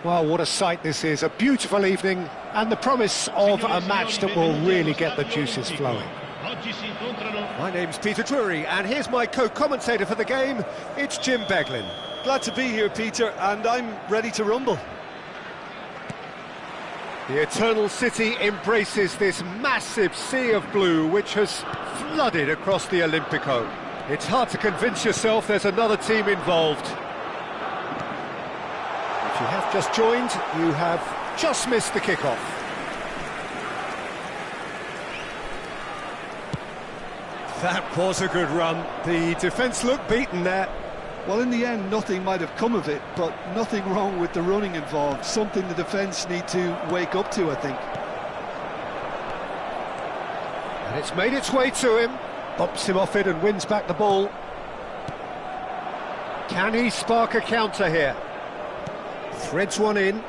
Well, what a sight this is, a beautiful evening and the promise of a match that will really get the juices flowing. My name's Peter Drury and here's my co-commentator for the game, it's Jim Beglin. Glad to be here, Peter, and I'm ready to rumble. The Eternal City embraces this massive sea of blue which has flooded across the Olympico. It's hard to convince yourself there's another team involved. If you have just joined, you have just missed the kickoff. That was a good run. The defence looked beaten there. Well, in the end, nothing might have come of it, but nothing wrong with the running involved. Something the defence need to wake up to, I think. And it's made its way to him. Bumps him off it and wins back the ball. Can he spark a counter here? Threads one in.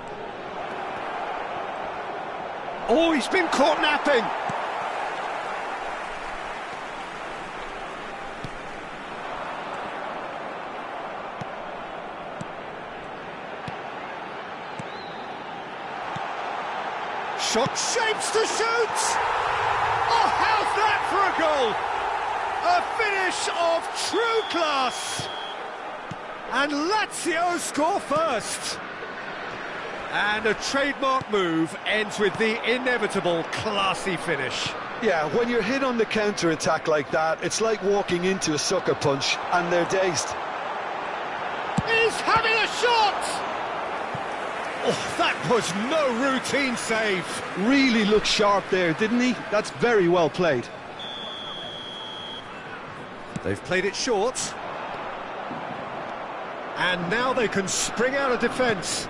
Oh, he's been caught napping! Shot shapes to shoot! Oh, how's that for a goal? A finish of true class! And Lazio score first! And a trademark move ends with the inevitable classy finish. Yeah, when you're hit on the counter-attack like that, it's like walking into a sucker punch, and they're dazed. He's having a shot! Oh, that was no routine save. Really looked sharp there, didn't he? That's very well played. They've played it short. And now they can spring out of defence.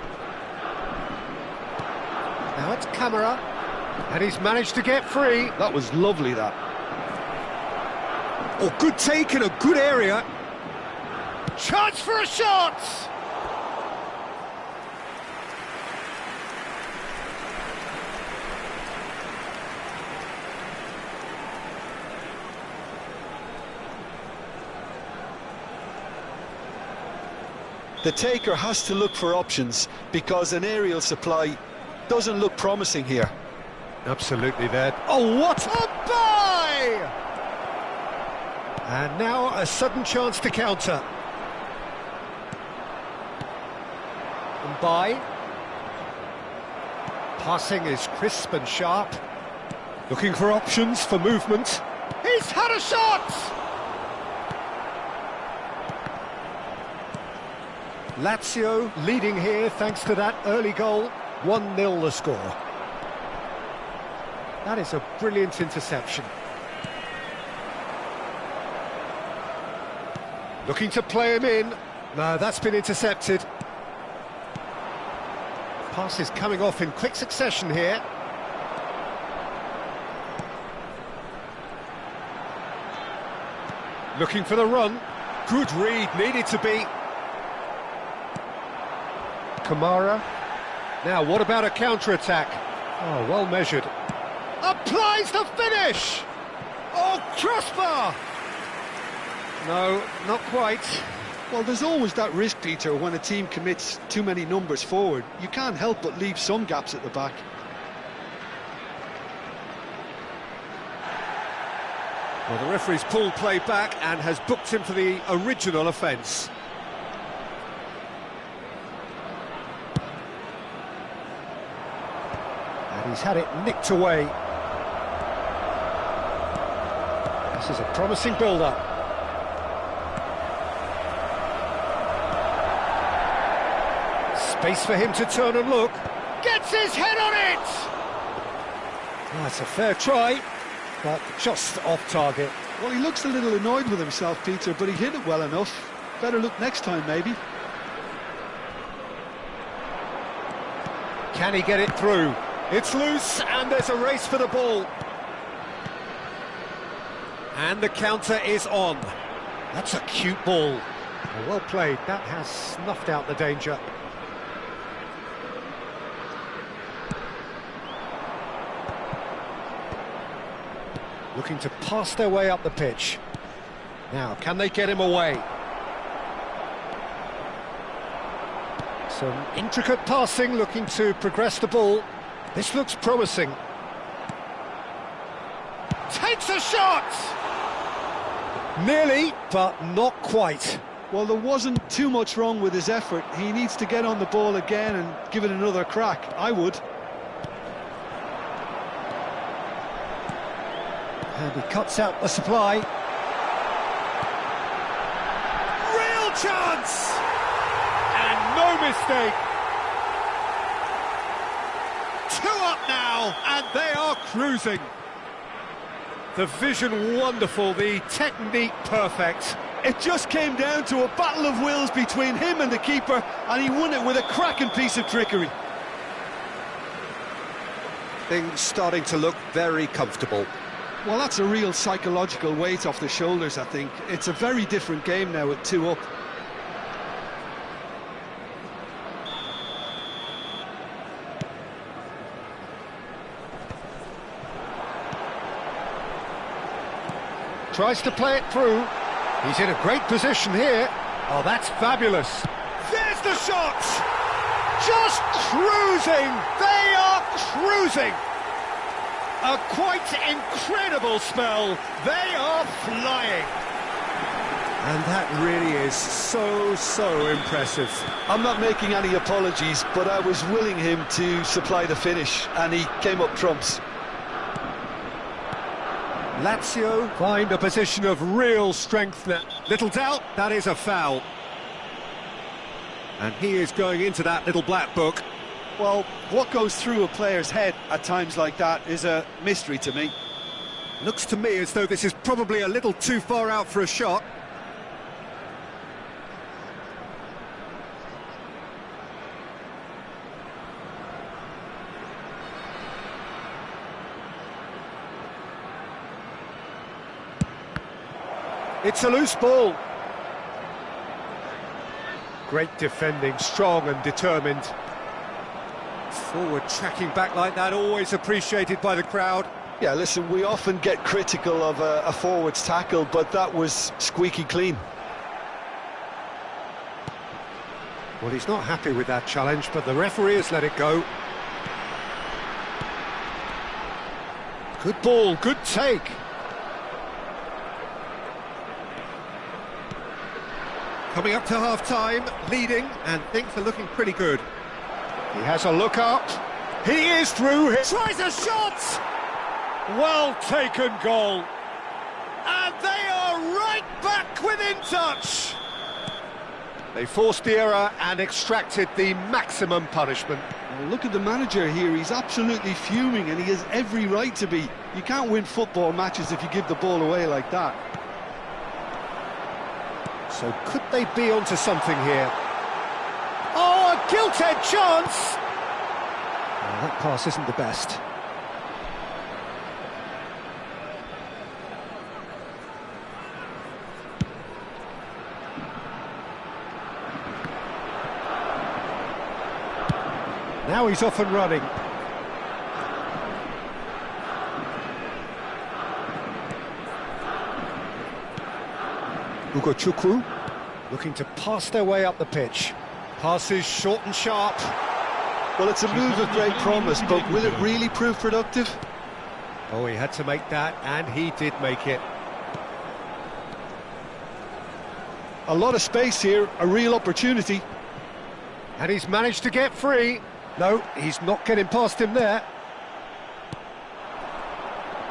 Now it's Camera, and he's managed to get free. That was lovely, that. Oh, good take in a good area. Chance for a shot! The taker has to look for options because an aerial supply doesn't look promising here. Absolutely there. Oh, what a buy! And now a sudden chance to counter. And buy. Passing is crisp and sharp. Looking for options for movement. He's had a shot! Lazio leading here thanks to that early goal. 1-0 the score. That is a brilliant interception. Looking to play him in. No, that's been intercepted. Pass is coming off in quick succession here. Looking for the run. Good read, needed to be. Kamara. Now, what about a counter-attack? Oh, well measured. Applies the finish! Oh, crossbar! No, not quite. Well, there's always that risk, Peter, when a team commits too many numbers forward. You can't help but leave some gaps at the back. Well, the referee's pulled play back and has booked him for the original offence. He's had it nicked away. This is a promising build-up. Space for him to turn and look. Gets his head on it! That's a fair try, but just off target. Well, he looks a little annoyed with himself, Peter, but he hit it well enough. Better look next time, maybe. Can he get it through? It's loose, and there's a race for the ball. And the counter is on. That's a cute ball. Well played, that has snuffed out the danger. Looking to pass their way up the pitch. Now, can they get him away? Some intricate passing, looking to progress the ball. This looks promising. Takes a shot! Nearly, but not quite. Well, there wasn't too much wrong with his effort. He needs to get on the ball again and give it another crack. I would. And he cuts out the supply. Real chance! And no mistake. 2 up now, and they are cruising. The vision wonderful, the technique perfect. It just came down to a battle of wills between him and the keeper, and he won it with a cracking piece of trickery. Things starting to look very comfortable. Well, that's a real psychological weight off the shoulders, I think. It's a very different game now at 2 up. Tries to play it through. He's in a great position here. Oh, that's fabulous. There's the shot! Just cruising! They are cruising! A quite incredible spell. They are flying. And that really is so impressive. I'm not making any apologies, but I was willing him to supply the finish, and he came up trumps. Lazio find a position of real strength now. Little doubt, that is a foul. And he is going into that little black book. Well, what goes through a player's head at times like that is a mystery to me. Looks to me as though this is probably a little too far out for a shot. It's a loose ball. Great defending, strong and determined. Forward tracking back like that, always appreciated by the crowd. Yeah, listen, we often get critical of a forward's tackle, but that was squeaky clean. Well, he's not happy with that challenge, but the referee has let it go. Good ball, good take. Coming up to half-time, leading, and things are looking pretty good. He has a look up. He is through. He tries a shot! Well taken goal. And they are right back within touch. They forced the error and extracted the maximum punishment. Well, look at the manager here. He's absolutely fuming, and he has every right to be. You can't win football matches if you give the ball away like that. So could they be onto something here? Oh, a gilt-edged chance! Well, that pass isn't the best. Now he's off and running. Chukwu looking to pass their way up the pitch. Passes short and sharp. Well, it's a move of great promise, but will it really prove productive? Oh, he had to make that, and he did make it. A lot of space here, a real opportunity. And he's managed to get free. No, he's not getting past him there.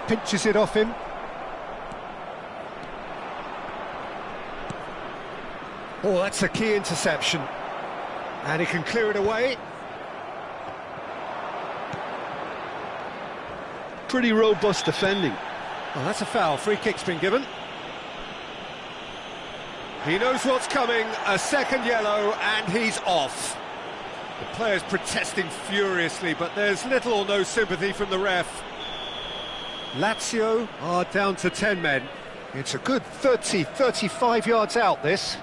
Pinches it off him. Oh, that's a key interception. And he can clear it away. Pretty robust defending. Well, that's a foul. Free kick's been given. He knows what's coming. A second yellow, and he's off. The players protesting furiously, but there's little or no sympathy from the ref. Lazio are down to 10 men. It's a good 35 yards out, this.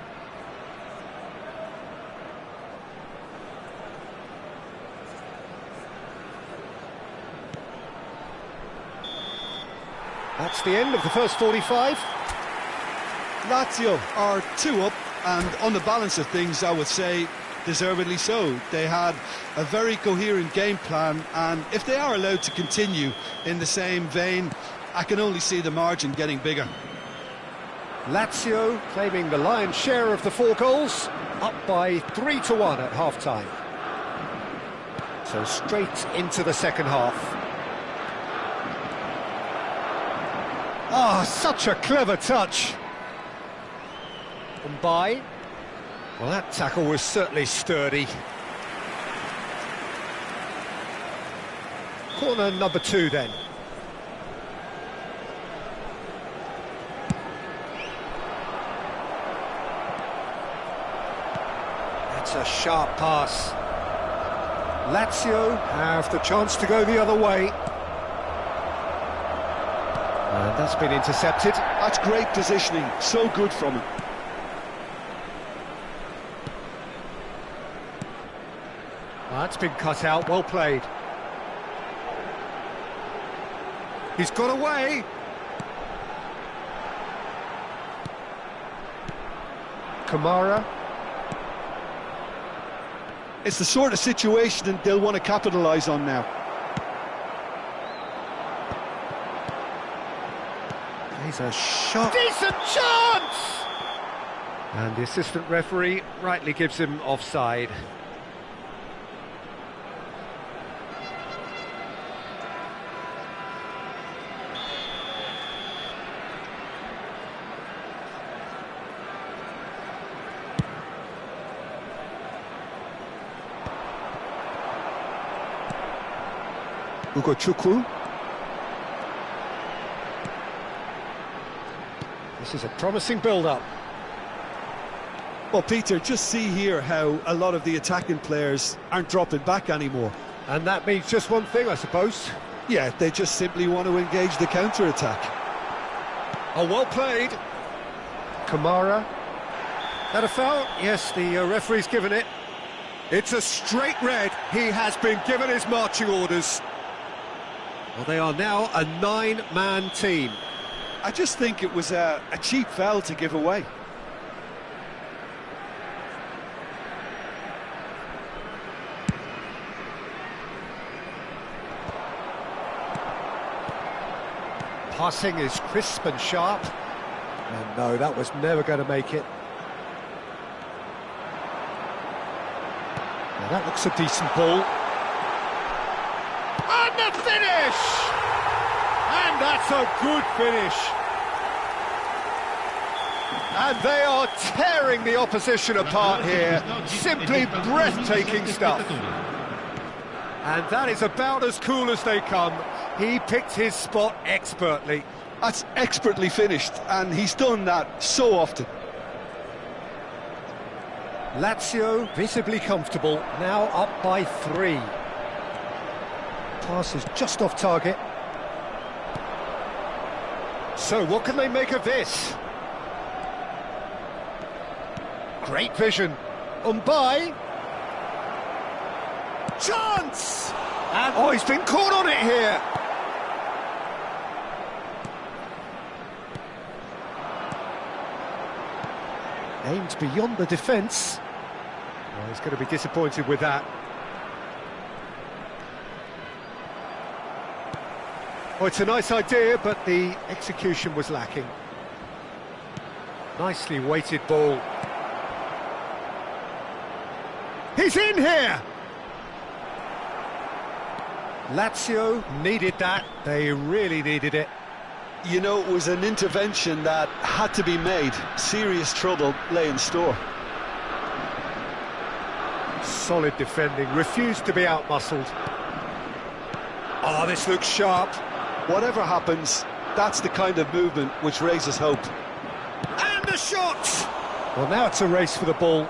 That's the end of the first 45. Lazio are 2 up and on the balance of things, I would say deservedly so. They had a very coherent game plan, and if they are allowed to continue in the same vein, I can only see the margin getting bigger. Lazio claiming the lion's share of the 4 goals, up by 3-1 at half-time. So straight into the second half. Ah, such a clever touch. And by... well, that tackle was certainly sturdy. Corner number 2 then. That's a sharp pass. Lazio have the chance to go the other way. And that's been intercepted. That's great positioning, so good from him. That's been cut out, well played. He's got away. Kamara. It's the sort of situation that they'll want to capitalise on now. He's a shot. Decent chance! And the assistant referee rightly gives him offside. Ugo Chukwu. This is a promising build-up. Well, Peter, just see here how a lot of the attacking players aren't dropping back anymore. And that means just one thing, I suppose. Yeah, they just simply want to engage the counter-attack. Oh, well played. Kamara. That a foul? Yes, the referee's given it. It's a straight red. He has been given his marching orders. Well, they are now a 9-man team. I just think it was a cheap foul to give away. Passing is crisp and sharp. And no, that was never going to make it. Now that looks a decent ball. And the finish! And that's a good finish. And they are tearing the opposition apart here. Simply breathtaking stuff. And that is about as cool as they come. He picked his spot expertly. That's expertly finished, and he's done that so often. Lazio visibly comfortable, now up by 3. Pass is just off target. So what can they make of this? Great vision. By. Chance! And oh, he's been caught on it here. Aimed beyond the defence. Well, he's going to be disappointed with that. Oh, it's a nice idea, but the execution was lacking. Nicely weighted ball. He's in here! Lazio needed that. They really needed it. You know, it was an intervention that had to be made. Serious trouble lay in store. Solid defending, refused to be out-muscled. Oh, this looks sharp. Whatever happens, that's the kind of movement which raises hope. And a shot! Well, now it's a race for the ball.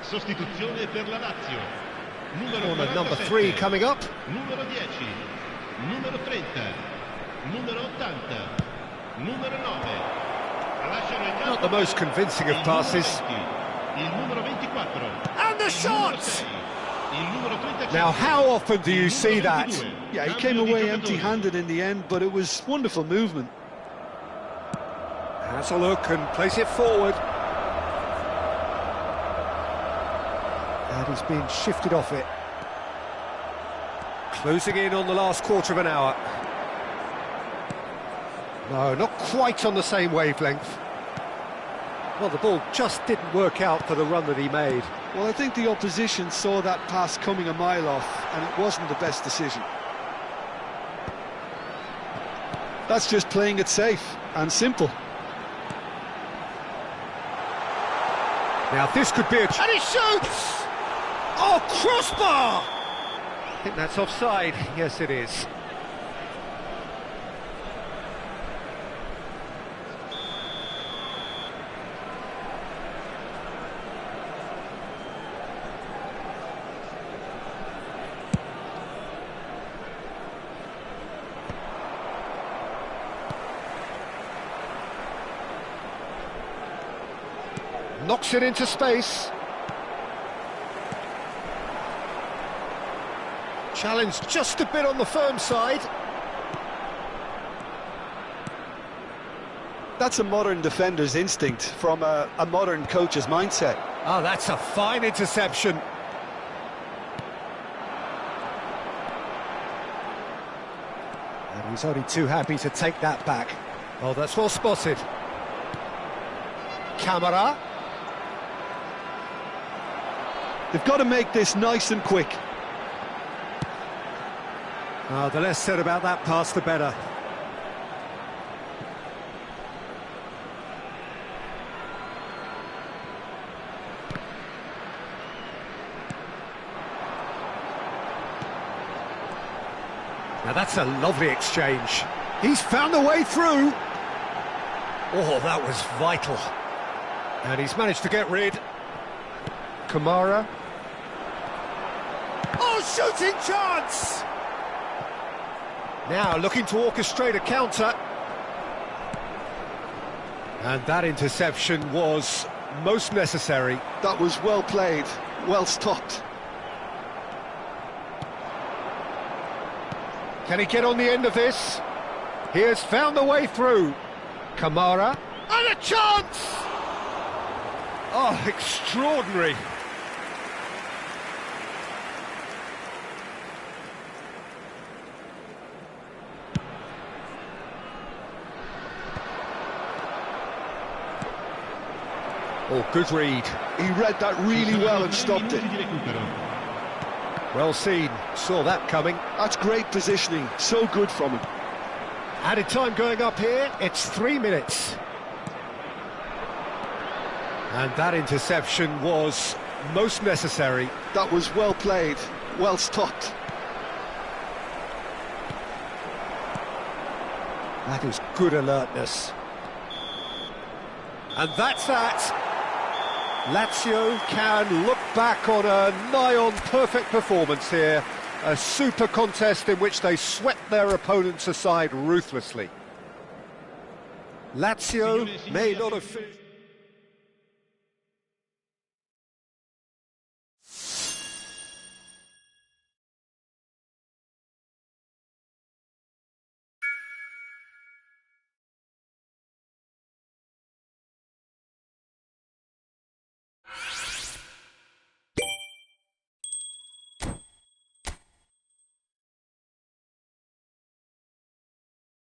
Sostituzione per la Lazio. Corner number 3 coming up. Numero 10, numero 30, numero 80, numero 9. Lasciano il campo. Not the most convincing of passes. Il numero 24. And the shot! Il numero 35. Now, how often do you see that? Yeah, he came away empty-handed in the end, but it was wonderful movement. Has a look and plays it forward. And he's been shifted off it. Closing in on the last quarter of an hour. No, not quite on the same wavelength. Well, the ball just didn't work out for the run that he made. Well, I think the opposition saw that pass coming a mile off, and it wasn't the best decision. That's just playing it safe and simple. Now, this could be a... And he shoots! Oh, crossbar! I think that's offside. Yes, it is. Knocks it into space. Challenge just a bit on the firm side. That's a modern defender's instinct from a modern coach's mindset. Oh, that's a fine interception. And he's only too happy to take that back. Oh, that's well spotted. Camera. They've got to make this nice and quick. The less said about that pass, the better. Now that's a lovely exchange. He's found a way through. Oh, that was vital. And he's managed to get rid. Kamara. Oh, shooting chance! Now looking to orchestrate a counter. And that interception was most necessary. That was well played, well stopped. Can he get on the end of this? He has found a way through. Kamara. And a chance! Oh, extraordinary. Oh, good read. He read that really well and stopped it. Well seen, saw that coming. That's great positioning, so good from him. Added time going up here, it's 3 minutes. And that interception was most necessary. That was well played, well stopped. That is good alertness. And that's that. Lazio can look back on a nigh-on perfect performance here. A super contest in which they swept their opponents aside ruthlessly. Lazio may not have finished...